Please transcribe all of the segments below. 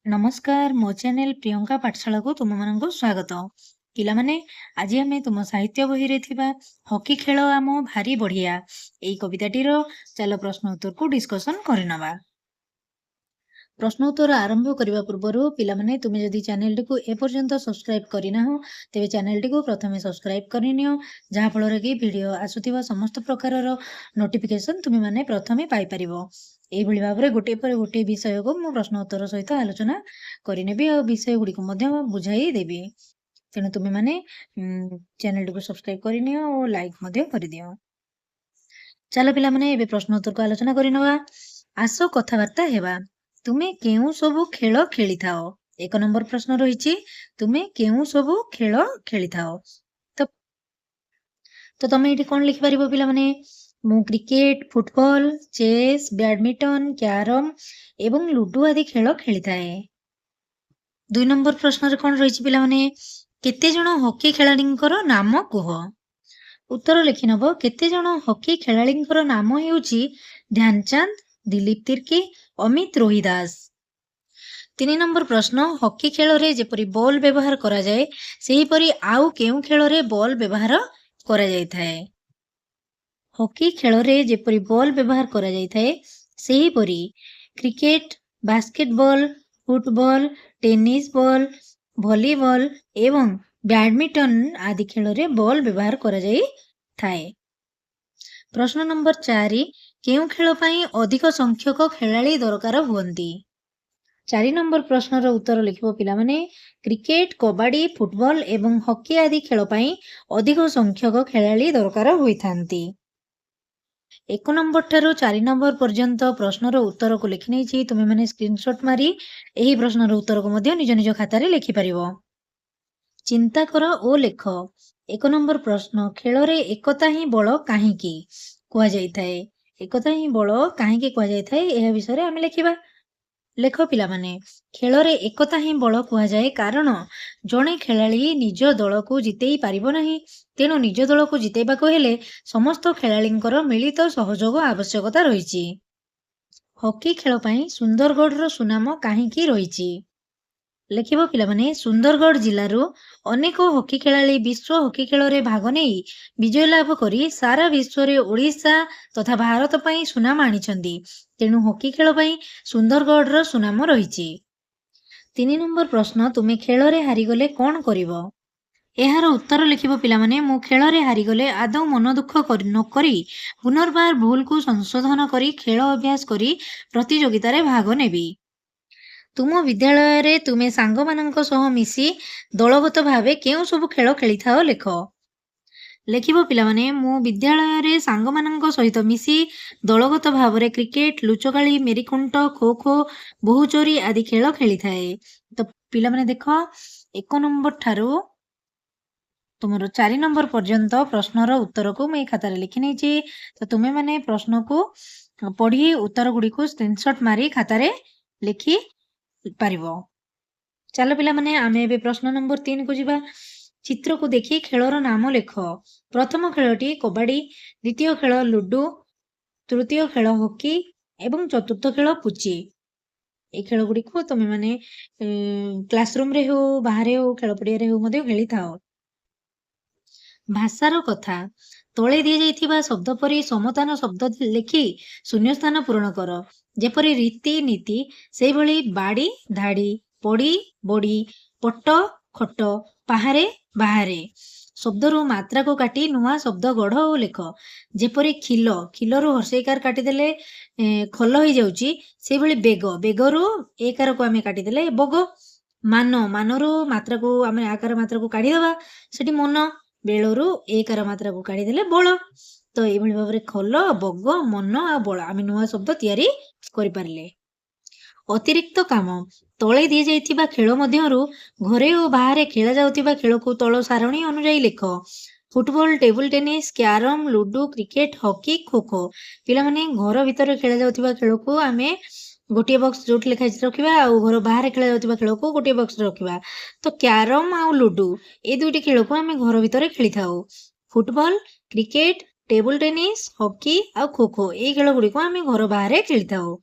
नमस्कार मो चैनल प्रियंका पाठशाला को तुम मानक स्वागत। पिलामाने आज आम तुम साहित्य बही रे थिबा हॉकी खेल आम भारी बढ़िया एई कविताटीर चलो प्रश्न उत्तर को डिस्कशन करनवा। प्रश्न उत्तर आरंभ करने पूर्व पिलामाने तुम जदि चैनल टी को एपर्यंत सब्सक्राइब करना हो तेबे चैनल टी को प्रथमे सब्सक्राइब करनियो जहाँ फल कि वीडियो आसुथिबा समस्त प्रकार नोटिफिकेशन तुम माने प्रथमे पाई परिबो। एभली भाव गोटे पर गोटे विषय को मु प्रश्न उत्तर सहित आलोचना करिनेबी आ विषय गुड़ी को बुझाई देबी। तेणु तुम माने चैनल टी को सब्सक्राइब करनियो और लाइक मध्य कर दियो। चलो पिला माने एबे प्रश्न उत्तर को आलोचना करिनवा। आसो कथाबार्ता हेबा। तुमे केउ सबु खेल खेली थाओ? एक नंबर प्रश्न रही तुमे केउ सबु खेल खेली थाओ? तो तुम ये कौन लिखिपार पिला माने मु cricket football chess badminton carrom एवं लुडो आदि खेल खेली थाए। 2 नंबर प्रश्न रे कौन रही पिला माने केते जण हॉकी खेलाड़ींकर नाम कुह? उत्तर लिखि नब केते जण हॉकी खेलाड़ींकर नाम हेउची ध्यानचंद दिलीप तिर्की अमित रोहिदास। 3 नंबर प्रश्न हॉकी खेल रे जेपरी बॉल व्यवहार करा जाए सेहीपरी आउ केउ खेल रे बॉल व्यवहार करा जाय थाए? हॉकी खेल रे जेपरी बॉल व्यवहार करा जाय थाए सेहीपरी cricket basketball football tennis ball volleyball एवं बैडमिंटन आदि खेल रे बॉल व्यवहार करा जाय थाए। प्रश्न नंबर 4 केउ खेल पई अधिक संख्यक खेलाड़ी दरकार हुअंती? 4 नंबर प्रश्न उत्तर लिखिबो पिला माने क्रिकेट कबड्डी फुटबॉल एवं हॉकी आदि खेल पई अधिक संख्यक खेलाड़ी दरकार होइथांती। 1 नंबर ठारू 4 नंबर पर्यंत प्रश्नर उत्तर को लिखि नै तुमे माने स्क्रीनशॉट मारी एही प्रश्नर उत्तर को मध्य निज निज खाता रे लिखि परिबो। चिंता कर ओ लेख। 1 नंबर प्रश्न खेल रे एकता ही बल काहीकी कुआ जाय थाए? एकता ही बल काहीकी कुआ जाय थाए एहा विषय रे हम लिखिबा। लेख पिला माने खेल रे एकता ही बल कुआ जाए कारण जणे खेलाड़ी निज दल को जितेई पारिबो नाही तेणु निज दल को जितेबाको हेले समस्त खेलाड़ींकर मिलित सहयोग आवश्यकता रहिछि। हॉकी खेल पई सुंदरगढ़ रो सुनाम काहीकी रहिछि? लेखिबो पिला माने सुंदरगढ़ जिल्लारू अनेक हॉकी खेलाड़ी विश्व हॉकी खेल रे भाग नेई विजय लाभ करी सारा विश्व रे ओडिशा तथा भारत पई सुनाम आनिछंदी तेणु हॉकी खेल पई सुंदरगढ़ रो सुनाम रहिछि। 3 नंबर प्रश्न तुमे खेल रे हारि गले कोन करिवो? एहार उत्तर लिखिबो पिला माने मु खेल रे हारि गले आदौ मन दुख न करी पुनर्बार भूल को संशोधन करी खेल अभ्यास करी प्रतियोगिता रे भाग नेबी। तुम विद्यालय रे तुमे सांग मानंक सह मिसी दलगत भावे केउ सब खेल खेली थाओ लेख। लेखिबो पिला माने मु विद्यालय रे सांग मानंक सहित मिसी दलगत भावरे क्रिकेट लुचकाली मेरीकुंट खो खो बहुचोरी आदि खेल खेली थाए। तो पिला माने देखो 1 नंबर ठारू तुमरो 4 नंबर पर्यंत प्रश्नर उत्तर को मैं खाता रे लिखि नै छी। तो तुमे माने प्रश्न को पढ़ी उत्तर गुडी को स्क्रीनशॉट मारी खाता रे लिखि पारिबो। चलो पिला माने आमे एबे प्रश्न नंबर 3 को जिबा। चित्र को देखि खेलर नाम लेख। प्रथम खेलटी कबड्डी द्वितीय खेल लुडो तृतीय खेल हॉकी एवं चतुर्थ खेल पुची। ए खेल गुडी को तुमे माने क्लासरूम रे हो बाहरे हो खेल पड़िया रे हो मधे खेली थाओ। भाषार कथा तले दी जाइथिबा शब्द परी समतान शब्द लिखि शून्य स्थान पूरण कर जेपरी रीति नीति से भली बाड़ी धाड़ी पड़ी बड़ी पट खट पाहारे बाहारे शब्दरू मात्रा को काटी नुआ शब्द गढ़ और लेख जेपरी खिल खिलरू हर्षईकार काटिदेले खल हो जाउची से भली बेग बेगरू एकार को आमे काटिदेले बग मान मानरू मात्रा को आमे आकार मात्रा को काढी देबा सेठी मन बेलरू एकार मात्रा को काढीदेले बल। तो ये भाव खल बग मन आ बल आम नुआ शब्द तैयारी करि पारले। अतिरिक्त काम तले दी जाइथिबा खेल मध्यरु घरे और बाहर खेला जाउथिबा खेल को तल सारणी अनुसार लेख। Football table tennis carrom ludo cricket hockey kho kho पिला माने घर भीतर खेला जाउथिबा खेल को आमे गोटे बॉक्स जोट लिखा रखिबा आ घर बाहर खेला जाउथिबा खेल को गोटे बॉक्स रखिबा। तो क्यारम आ लुडो ए दुईटी खेल को आमे घर भीतर खेली थाउ। Football cricket table tennis hockey आ खो खो ए खेल गुडी को आमे घर बाहर खेली थाउ।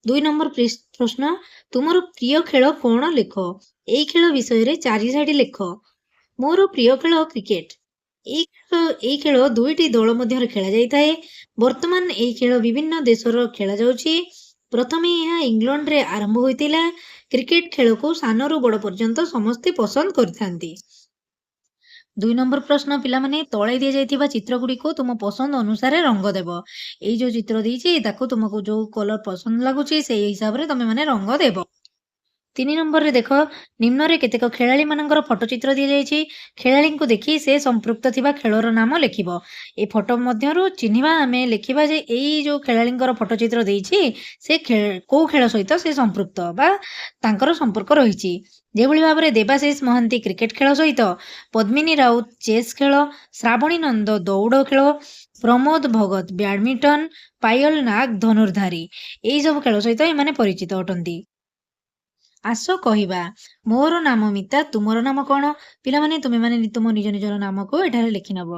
2 ନମ୍ବର ପ୍ରଶ୍ନ, ତୁମର ପ୍ରିୟ ଖେଳ କଣ ଲେଖ। ଏଇ ଖେଳ ବିଷୟରେ 4 ସାଇଡ ଲେଖ। ମୋର ପ୍ରିୟ ଖେଳ କ୍ରିକେଟ। ଏଇ ଖେଳ ଦୁଇଟି ଦଳ ମଧ୍ୟରେ ଖେଳାଯାଇଥାଏ। ବର୍ତ୍ତମାନ ଏଇ ଖେଳ ବିଭିନ୍ନ ଦେଶର ଖେଳାଯାଉଛି। ପ୍ରଥମେ ଏହା ଇଂଲଣ୍ଡରେ ଆରମ୍ଭ ହୋଇଥିଲା। କ୍ରିକେଟ ଖେଳକୁ ସାନରୁ ବଡ଼ ପର୍ଯ୍ୟନ୍ତ ସମସ୍ତେ ପସନ୍ଦ କରିଥାନ୍ତି। 2 ନମ୍ବର ପ୍ରଶ୍ନ, ପିଲାମାନେ ତଳେ ଦିଆଯାଇଥିବା ଚିତ୍ର ଗୁଡ଼ିକୁ ତୁମ ପସନ୍ଦ ଅନୁସାରେ ରଙ୍ଗ ଦେବ। ଏଇ ଯୋଉ ଚିତ୍ର ଦେଇଛି ତାକୁ ତୁମକୁ ଯୋଉ କଲର ପସନ୍ଦ ଲାଗୁଛି ସେଇ ହିସାବରେ ତମେ ମାନେ ରଙ୍ଗ ଦେବ। 3 ନମ୍ବରରେ ଦେଖ, ନିମ୍ନରେ କେତେକ ଖେଳାଳିମାନଙ୍କର ଫଟୋ ଚିତ୍ର ଦିଆଯାଇଛି। ଖେଳାଳିଙ୍କୁ ଦେଖି ସେ ସମ୍ପୃକ୍ତ ଥିବା ଖେଳର ନାମ ଲେଖିବ। ଏ ଫଟୋ ମଧ୍ୟରୁ ଚିହ୍ନିବା ଆମେ ଲେଖିବା ଯେ ଏଇ ଯୋଉ ଖେଳାଳିଙ୍କର ଫଟୋ ଚିତ୍ର ଦେଇଛି ସେ କୋଉ ଖେଳ ସହିତ ସେ ସମ୍ପୃକ୍ତ ବା ତାଙ୍କର ସମ୍ପର୍କ ରହିଛି। ଯେଭଳି ଭାବରେ ଦେବାଶିଷ ମହାନ୍ତି କ୍ରିକେଟ ଖେଳ ସହିତ, ପଦ୍ମିନୀ ରାଉତ ଚେସ୍ ଖେଳ, ଶ୍ରାବଣୀ ନନ୍ଦ ଦୌଡ଼ ଖେଳ, ପ୍ରମୋଦ ଭଗତ ବ୍ୟାଡମିଣ୍ଟନ, ପାୟଲ ନାଗ ଧନୁର୍ଧାରୀ, ଏଇ ସବୁ ଖେଳ ସହିତ ଏମାନେ ପରିଚିତ ଅଟନ୍ତି। ଆସ କହିବା, ମୋର ନାମ ମିତା, ତୁମର ନାମ କଣ? ପିଲାମାନେ ତୁମେମାନେ ତୁମ ନିଜ ନିଜର ନାମକୁ ଏଠାରେ ଲେଖିନେବ।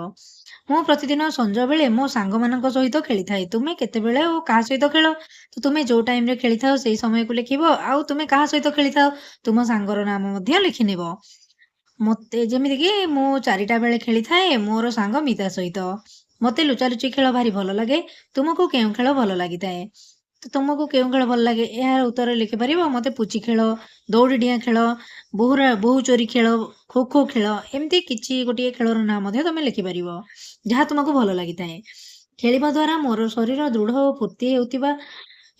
ମୁଁ ପ୍ରତିଦିନ ସଞ୍ଜ ବେଳେ ମୋ ସାଙ୍ଗମାନଙ୍କ ସହିତ ଖେଳିଥାଏ। ତୁମେ କେତେବେଳେ ଓ କାହା ସହିତ ଖେଳ? ତ ତୁମେ ଯୋଉ ଟାଇମରେ ଖେଳିଥାଅ ସେଇ ସମୟକୁ ଲେଖିବ। ଆଉ ତୁମେ କାହା ସହିତ ଖେଳିଥାଅ ତୁମ ସାଙ୍ଗର ନାମ ମଧ୍ୟ ଲେଖିନେବ। ମତେ ଯେମିତିକି ମୁଁ 4ଟା ବେଳେ ଖେଳିଥାଏ ମୋର ସାଙ୍ଗ ମିତା ସହିତ। ମତେ ଲୁଚାଲୁଚି ଖେଳ ଭାରି ଭଲ ଲାଗେ। ତୁମକୁ କେଉଁ ଖେଳ ଭଲ ଲାଗିଥାଏ? ତ ତୁମକୁ କେଉଁ ଖେଳ ଭଲ ଲାଗେ ଏହାର ଉତ୍ତର ଲେଖିପାରିବ। ମତେ ପୁଚି ଖେଳ, ଦୌଡ଼ି ଡିଆଁ ଖେଳ, ବୋହୁ ଚୋରି ଖେଳ, ଖୋ ଖୋ ଖେଳ, ଏମିତି କିଛି ଗୋଟିଏ ଖେଳର ନାଁ ମଧ୍ୟ ତମେ ଲେଖିପାରିବ ଯାହା ତୁମକୁ ଭଲ ଲାଗିଥାଏ। ଖେଳିବା ଦ୍ୱାରା ମୋର ଶରୀର ଦୃଢ଼ ଓ ଫୁର୍ତ୍ତି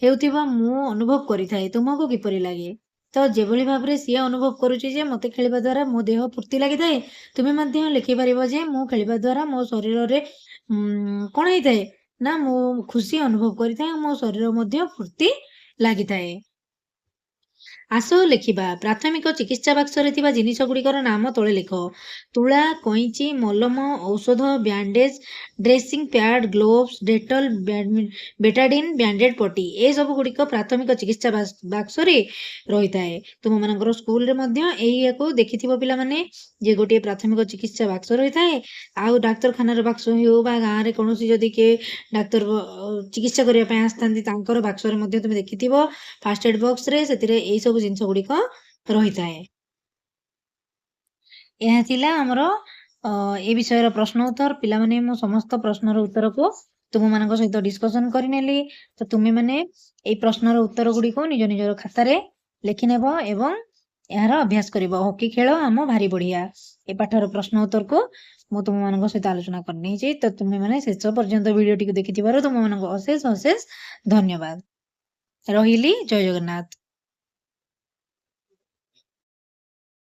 ହେଉଥିବା ମୁଁ ଅନୁଭବ କରିଥାଏ। ତୁମକୁ କିପରି ଲାଗେ? ତ ଯେଭଳି ଭାବରେ ସିଏ ଅନୁଭବ କରୁଛି ଯେ ମତେ ଖେଳିବା ଦ୍ୱାରା ମୋ ଦେହ ଫୁର୍ତ୍ତି ଲାଗିଥାଏ, ତୁମେ ମଧ୍ୟ ଲେଖିପାରିବ ଯେ ମୁଁ ଖେଳିବା ଦ୍ୱାରା ମୋ ଶରୀରରେ କଣ ହେଇଥାଏ ନା ମୁଁ ଖୁସି ଅନୁଭବ କରିଥାଏ। ମୋ ଶରୀର ମଧ୍ୟ ଫୁର୍ତ୍ତି ଲାଗିଥାଏ। ଆସ ଲେଖିବା, ପ୍ରାଥମିକ ଚିକିତ୍ସା ବାକ୍ସରେ ଥିବା ଜିନିଷ ଗୁଡ଼ିକର ନାମ ତଳେ ଲେଖ। ତୁଳା, କଇଁଚି, ମଲମ, ଔଷଧ, bandage, dressing pad, gloves, Dettol, Betadine, Bandaid ପଟି, ଏସବୁ ଗୁଡ଼ିକ ପ୍ରାଥମିକ ଚିକିତ୍ସା ବାକ୍ସରେ ରହିଥାଏ। ତୁମମାନଙ୍କର ସ୍କୁଲରେ ମଧ୍ୟ ଏଇଆକୁ ଦେଖିଥିବ ପିଲାମାନେ ଯେ ଗୋଟିଏ ପ୍ରାଥମିକ ଚିକିତ୍ସା ବାକ୍ସ ରହିଥାଏ। ଆଉ ଡାକ୍ତରଖାନାର ବାକ୍ସ ହେଉ ବା ଗାଁରେ କୌଣସି ଯଦି କିଏ ଡାକ୍ତର ଚିକିତ୍ସା କରିବା ପାଇଁ ଆସିଥାନ୍ତି ତାଙ୍କର ବାକ୍ସରେ ମଧ୍ୟ ତୁମେ ଦେଖିଥିବ ଫାର୍ଷ୍ଟ ଏଡ୍ ବକ୍ସରେ ସେଥିରେ ଏଇ ସବୁ ଜିନିଷ ଗୁଡ଼ିକ ରହିଥାଏ। ଏହା ଥିଲା ଆମର ଏ ବିଷୟର ପ୍ରଶ୍ନ ଉତ୍ତର। ପିଲାମାନେ ମୁଁ ସମସ୍ତ ପ୍ରଶ୍ନର ଉତ୍ତରକୁ ତୁମମାନଙ୍କ ସହିତ ଡିସ୍କସନ୍ କରିନେଲି। ତ ତୁମେମାନେ ଏଇ ପ୍ରଶ୍ନର ଉତ୍ତର ଗୁଡ଼ିକୁ ନିଜ ନିଜର ଖାତାରେ ଲେଖିନେବ ଏବଂ ଏହାର ଅଭ୍ୟାସ କରିବ। ହକି ଖେଳ ଆମ ଭାରି ବଢ଼ିଆ, ଏ ପାଠର ପ୍ରଶ୍ନ ଉତ୍ତରକୁ ମୁଁ ତୁମମାନଙ୍କ ସହିତ ଆଲୋଚନା କରିନେଇଛି। ତ ତୁମେମାନେ ଶେଷ ପର୍ଯ୍ୟନ୍ତ ଭିଡ଼ିଓଟିକୁ ଦେଖିଥିବାରୁ ତୁମମାନଙ୍କୁ ଅଶେଷ ଅଶେଷ ଧନ୍ୟବାଦ। ରହିଲି, ଜୟ ଜଗନ୍ନାଥ।